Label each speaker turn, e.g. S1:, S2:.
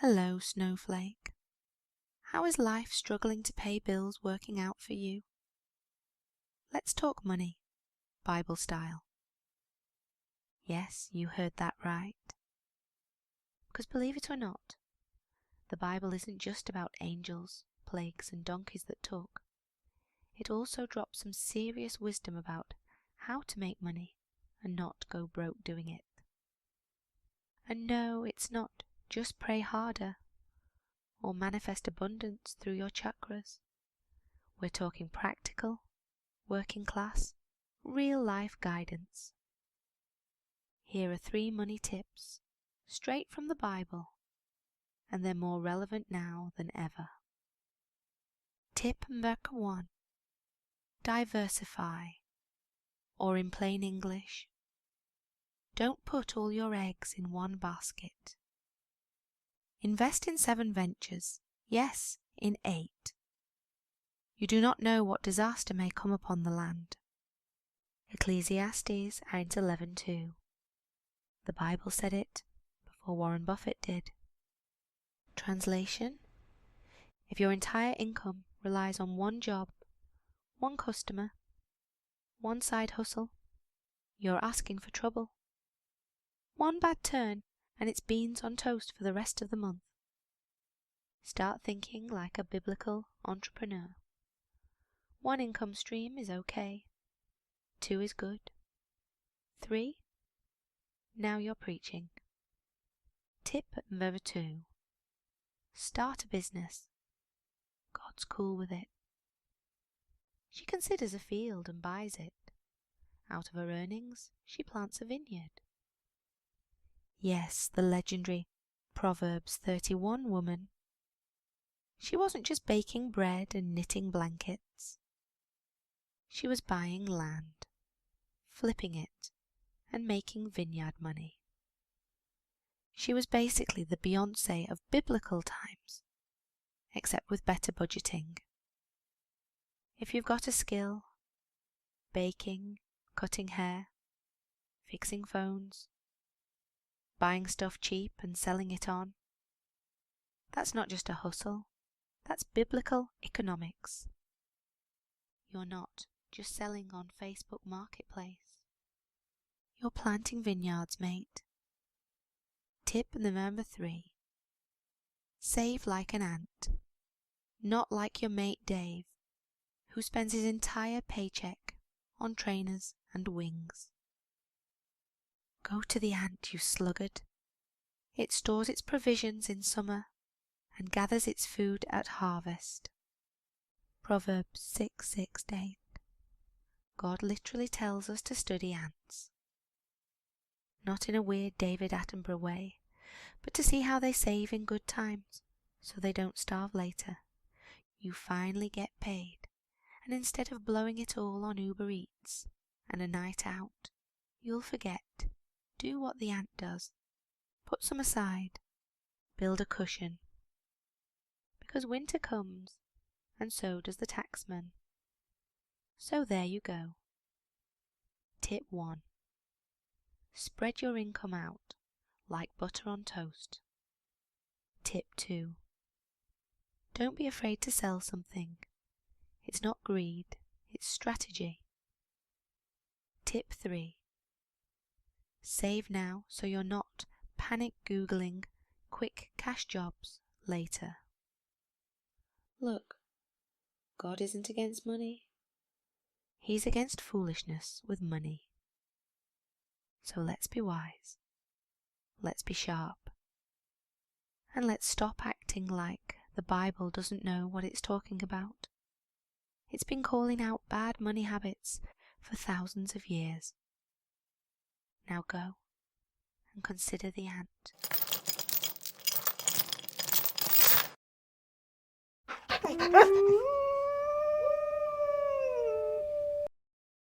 S1: Hello, Snowflake. How is life struggling to pay bills working out for you? Let's talk money, Bible style. Yes, you heard that right. Because believe it or not, the Bible isn't just about angels, plagues and donkeys that talk. It also drops some serious wisdom about how to make money and not go broke doing it. And no, it's not just pray harder or manifest abundance through your chakras. We're talking practical, working class, real life guidance. Here are 3 money tips, straight from the Bible, and they're more relevant now than ever. Tip number 1. Diversify, or in plain English, don't put all your eggs in one basket. Invest in 7 ventures, yes, in 8. You do not know what disaster may come upon the land. Ecclesiastes 8:11-2. The Bible said it before Warren Buffett did. Translation: if your entire income relies on one job, one customer, one side hustle, you're asking for trouble. One bad turn and it's beans on toast for the rest of the month. Start thinking like a biblical entrepreneur. 1 income stream is okay. 2 is good. 3? Now you're preaching. Tip number 2. Start a business. God's cool with it. She considers a field and buys it. Out of her earnings, she plants a vineyard. Yes, the legendary Proverbs 31 woman. She wasn't just baking bread and knitting blankets. She was buying land, flipping it, and making vineyard money. She was basically the Beyoncé of biblical times, except with better budgeting. If you've got a skill, baking, cutting hair, fixing phones, buying stuff cheap and selling it on, that's not just a hustle, that's biblical economics. You're not just selling on Facebook Marketplace. You're planting vineyards, mate. Tip number 3. Save like an ant, not like your mate Dave, who spends his entire paycheck on trainers and wings. Go to the ant, you sluggard. It stores its provisions in summer and gathers its food at harvest. Proverbs 6:6-8. God literally tells us to study ants. Not in a weird David Attenborough way, but to see how they save in good times, so they don't starve later. You finally get paid, and instead of blowing it all on Uber Eats and a night out, you'll forget. Do what the ant does. Put some aside. Build a cushion. Because winter comes, and so does the taxman. So there you go. Tip 1. Spread your income out like butter on toast. Tip 2. Don't be afraid to sell something. It's not greed, it's strategy. Tip 3. Save now so you're not panic Googling quick cash jobs later. Look, God isn't against money. He's against foolishness with money. So let's be wise. Let's be sharp. And let's stop acting like the Bible doesn't know what it's talking about. It's been calling out bad money habits for thousands of years. Now go and consider the ant.